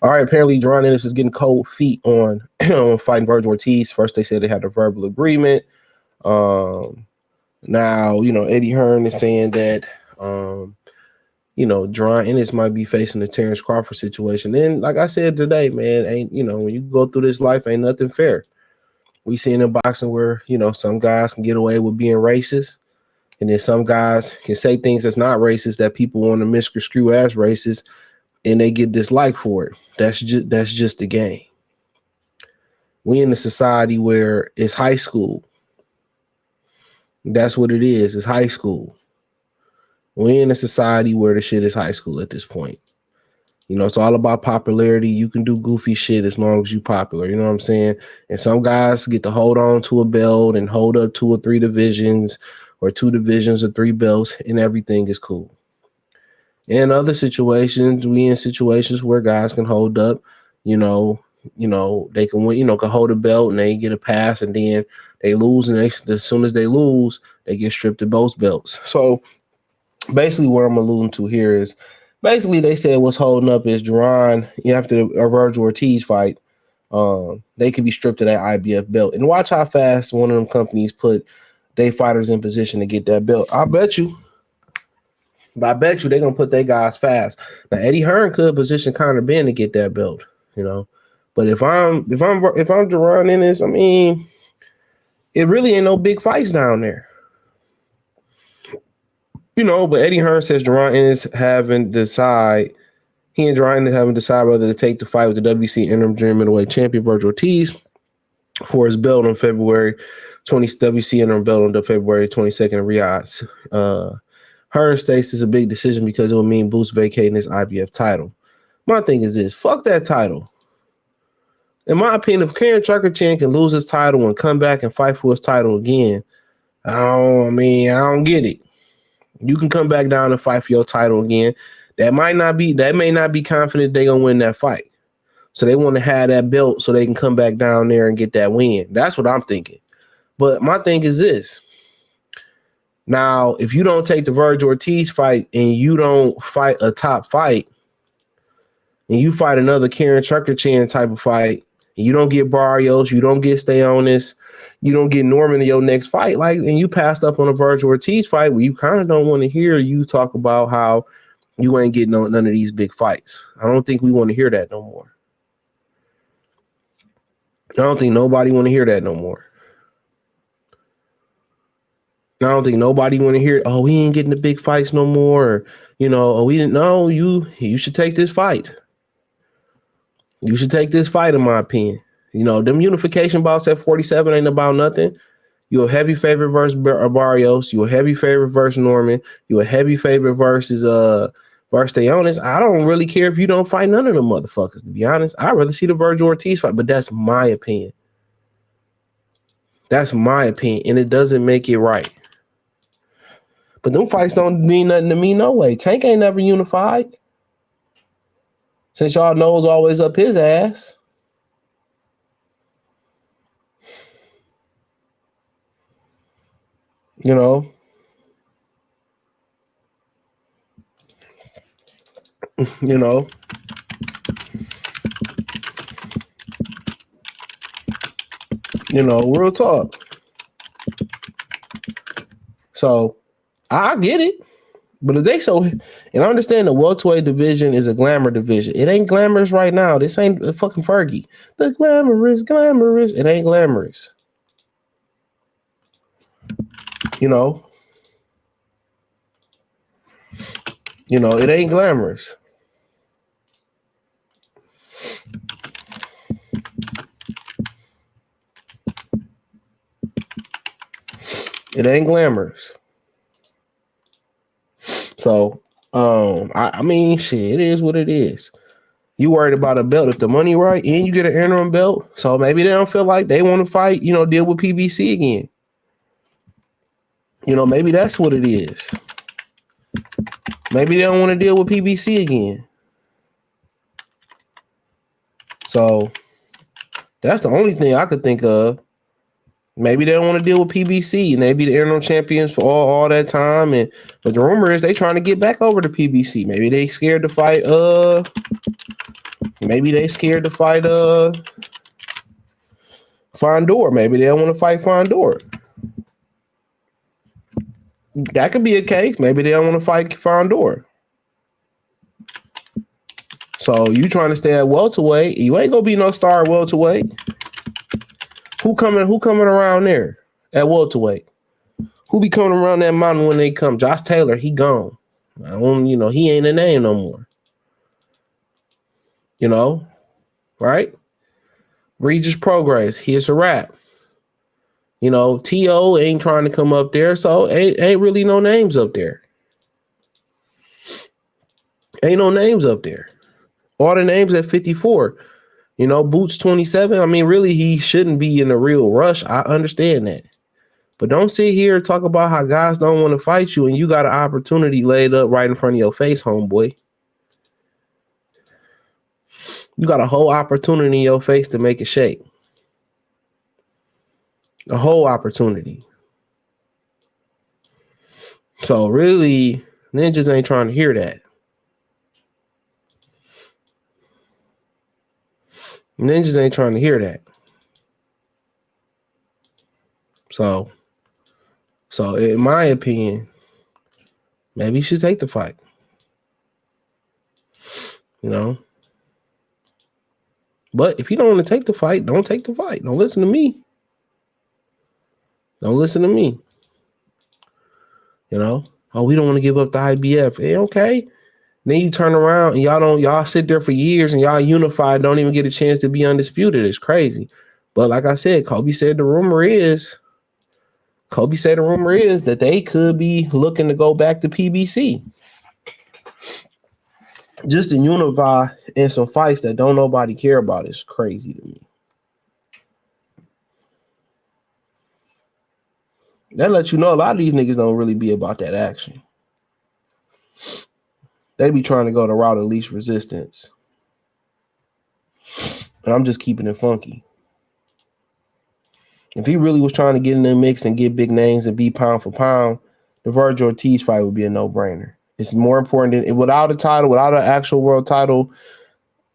All right, apparently Jaron Ennis is getting cold feet on on fighting Virgil Ortiz. First, they said they had a verbal agreement. Now, Eddie Hearn is saying that, Jaron Ennis might be facing the Terrence Crawford situation. Then, like I said today, man, when you go through this life, ain't nothing fair. We seen in boxing where, some guys can get away with being racist. And then some guys can say things that's not racist that people want to misconstrue as racist, and they get disliked for it. That's just the game. We in a society where it's high school. That's what it is. It's high school. We in a society where the shit is high school at this point. It's all about popularity. You can do goofy shit as long as you popular. You know what I'm saying? And some guys get to hold on to a belt and hold up 2 or 3 divisions or 2 divisions or 3 belts, and everything is cool. In other situations, we in situations where guys can hold up, they can win, can hold a belt and they get a pass, and then they lose, and as soon as they lose, they get stripped of both belts. So basically what I'm alluding to here is they said what's holding up is Jaron, after a Virgil Ortiz fight, they could be stripped of that IBF belt. And watch how fast one of them companies put their fighters in position to get that belt. I bet you they're gonna put their guys fast. Now Eddie Hearn could position Conor Ben to get that belt, But if I'm Jaron Ennis, it really ain't no big fights down there. But Eddie Hearn says Jaron Ennis haven't decided whether to take the fight with the WC interim junior middleweight champion Virgil Ortiz for his belt on February 20th, WC interim belt on February 22nd in Riyadh. Hearn states it's a big decision because it will mean Boots vacating his IBF title. My thing is this: fuck that title. In my opinion, if Karen Chuckerchan can lose his title and come back and fight for his title again, I don't get it. You can come back down and fight for your title again. That may not be confident they're gonna win that fight. So they want to have that belt so they can come back down there and get that win. That's what I'm thinking. But my thing is this. Now, if you don't take the Virgil Ortiz fight and you don't fight a top fight, and you fight another Karen Chuckerchan type of fight, and you don't get Barrios, you don't get Stayonis, you don't get Norman in your next fight, and you passed up on a Virgil Ortiz fight where you kind of don't want to hear you talk about how you ain't getting none of these big fights. I don't think we want to hear that no more. I don't think nobody want to hear that no more. I don't think nobody want to hear, oh, we ain't getting the big fights no more. Or, we didn't know you should take this fight. You should take this fight, in my opinion. Them unification bouts at 47 ain't about nothing. You're a heavy favorite versus Barrios. You're a heavy favorite versus Norman. You're a heavy favorite versus Stayonis. I don't really care if you don't fight none of them motherfuckers, to be honest. I'd rather see the Virgil Ortiz fight, but that's my opinion. That's my opinion, and it doesn't make it right. But them fights don't mean nothing to me no way. Tank ain't never unified. Since y'all nose always up his ass. Real talk. So I get it. But if they and I understand the welterweight division is a glamour division. It ain't glamorous right now. This ain't a fucking Fergie. The glamorous. It ain't glamorous. It ain't glamorous. It ain't glamorous. So, shit, it is what it is. You worried about a belt if the money right and you get an interim belt. So maybe they don't feel like they want to fight, deal with PBC again. Maybe that's what it is. Maybe they don't want to deal with PBC again. So that's the only thing I could think of. Maybe they don't want to deal with PBC and they be the interim champions for all that time. But the rumor is they trying to get back over to PBC. Maybe they scared to fight Maybe they scared to fight Fondor. Maybe they don't want to fight Fondor. That could be a case. Maybe they don't want to fight Fondor. So you trying to stay at welterweight? You ain't gonna be no star at welterweight. Who coming around there at welterweight? Who be coming around that mountain when they come? Josh Taylor, he gone. He ain't a name no more. Right? Regis Progress, here's a wrap. T.O. ain't trying to come up there, so ain't really no names up there. Ain't no names up there. All the names at 54. Boots 27. I mean, really, he shouldn't be in a real rush. I understand that. But don't sit here and talk about how guys don't want to fight you and you got an opportunity laid up right in front of your face, homeboy. You got a whole opportunity in your face to make it shake. A whole opportunity. So really, ninjas ain't trying to hear that. Ninjas ain't trying to hear that. So in my opinion, maybe you should take the fight. But if you don't want to take the fight, don't take the fight. Don't listen to me. Don't listen to me. We don't want to give up the IBF. Okay. Then you turn around and y'all sit there for years and y'all unified, don't even get a chance to be undisputed. It's crazy. But like I said, Kobe said the rumor is that they could be looking to go back to PBC. Just to unify in some fights that don't nobody care about is crazy to me. That lets you know a lot of these niggas don't really be about that action. They be trying to go the route of least resistance. And I'm just keeping it funky. If he really was trying to get in the mix and get big names and be pound for pound, the Virgil Ortiz fight would be a no-brainer. It's more important than without a title, without an actual world title,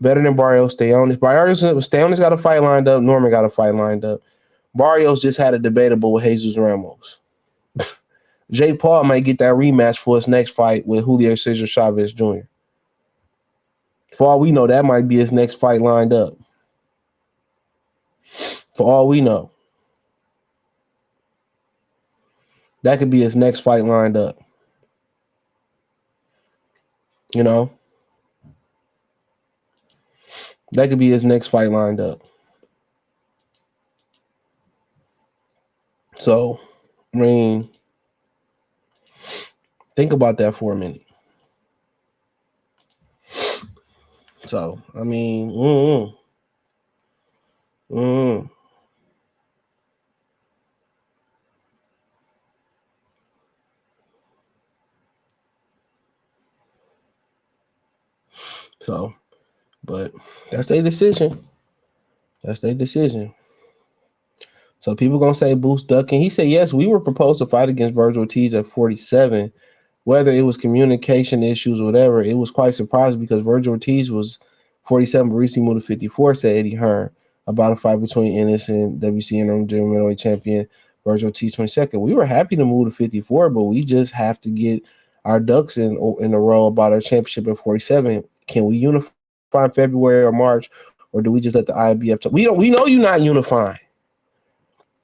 better than Barrios. Barrios got a fight lined up. Norman got a fight lined up. Barrios just had a debatable with Jesus Ramos. Jay Paul might get that rematch for his next fight with Julio Cesar Chavez Jr. For all we know, that might be his next fight lined up. For all we know. That could be his next fight lined up. That could be his next fight lined up. So, I mean, think about that for a minute. So, I mean, So, but that's their decision. So people gonna say Boost ducking. He said, yes, we were proposed to fight against Virgil Ortiz at 47. Whether it was communication issues or whatever, it was quite surprising because Virgil Ortiz was 47, but recently moved to 54, said Eddie Hearn about a fight between Ennis and WC interim middleweight champion Virgil Ortiz 22nd. We were happy to move to 54, but we just have to get our ducks in a row about our championship at 47. Can we unify in February or March, or do we just let the IBF? We know you're not unifying.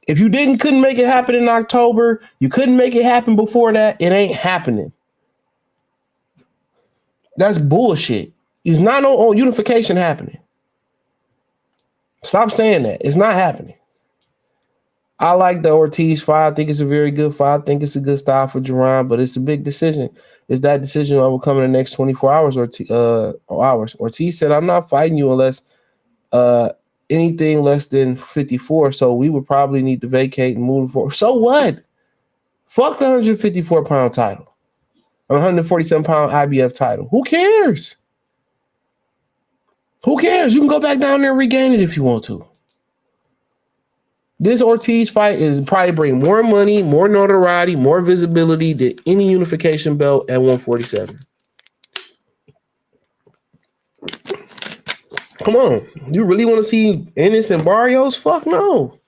If you couldn't make it happen in October, you couldn't make it happen before that, it ain't happening. That's bullshit. It's not no unification happening. Stop saying that. It's not happening. I like the Ortiz fight. I think it's a very good fight. I think it's a good style for Jaron, but it's a big decision. Is that decision will come in the next 24 hours or hours? Ortiz said, I'm not fighting you unless anything less than 54. So we would probably need to vacate and move forward. So what? Fuck the 154-pound title. 147-pound IBF title. Who cares? Who cares? You can go back down there and regain it if you want to. This Ortiz fight is probably bring more money, more notoriety, more visibility than any unification belt at 147. Come on. You really want to see Ennis and Barrios? Fuck no.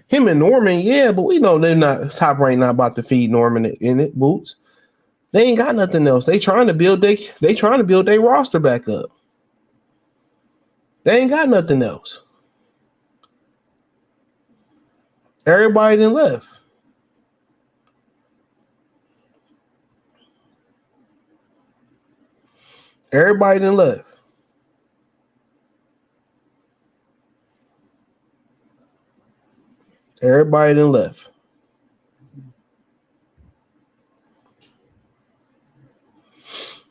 Him and Norman, yeah, but we know they're not top rank, not about to feed Norman in it boots. They ain't got nothing else. They trying to build their roster back up. They ain't got nothing else. Everybody then left. Everybody then left. Everybody then left.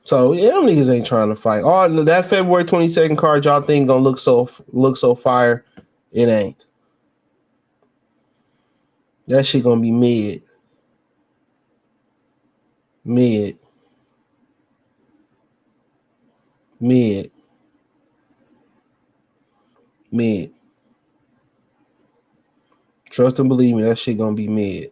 So yeah, them niggas ain't trying to fight. Oh, that February 22nd card y'all think gonna look so fire. It ain't. That shit gonna be mid. Mid. Mid. Mid. Trust and believe me, that shit gonna be mid.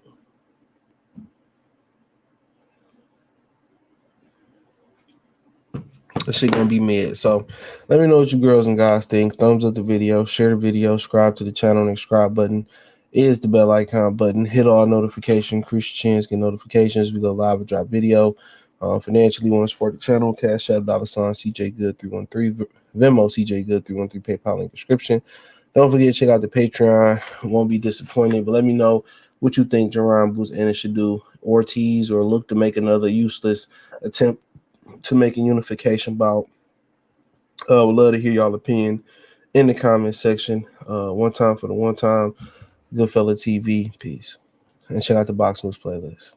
That shit gonna be mid. So let me know what you girls and guys think. Thumbs up the video, share the video, subscribe to the channel, and the subscribe button is the bell icon button. Hit all notifications, increase your chance, get notifications. We go live and drop video. Financially want to support the channel, Cash App, $CJ Good 313, Venmo CJ Good 313, PayPal link description. Don't forget to check out the Patreon. Won't be disappointed, but let me know what you think Jaron Boots Ennis should do. Ortiz or look to make another useless attempt to make a unification bout. Would love to hear y'all opinion in the comment section. One time for the one time. Goodfella TV. Peace. And check out the Box News playlist.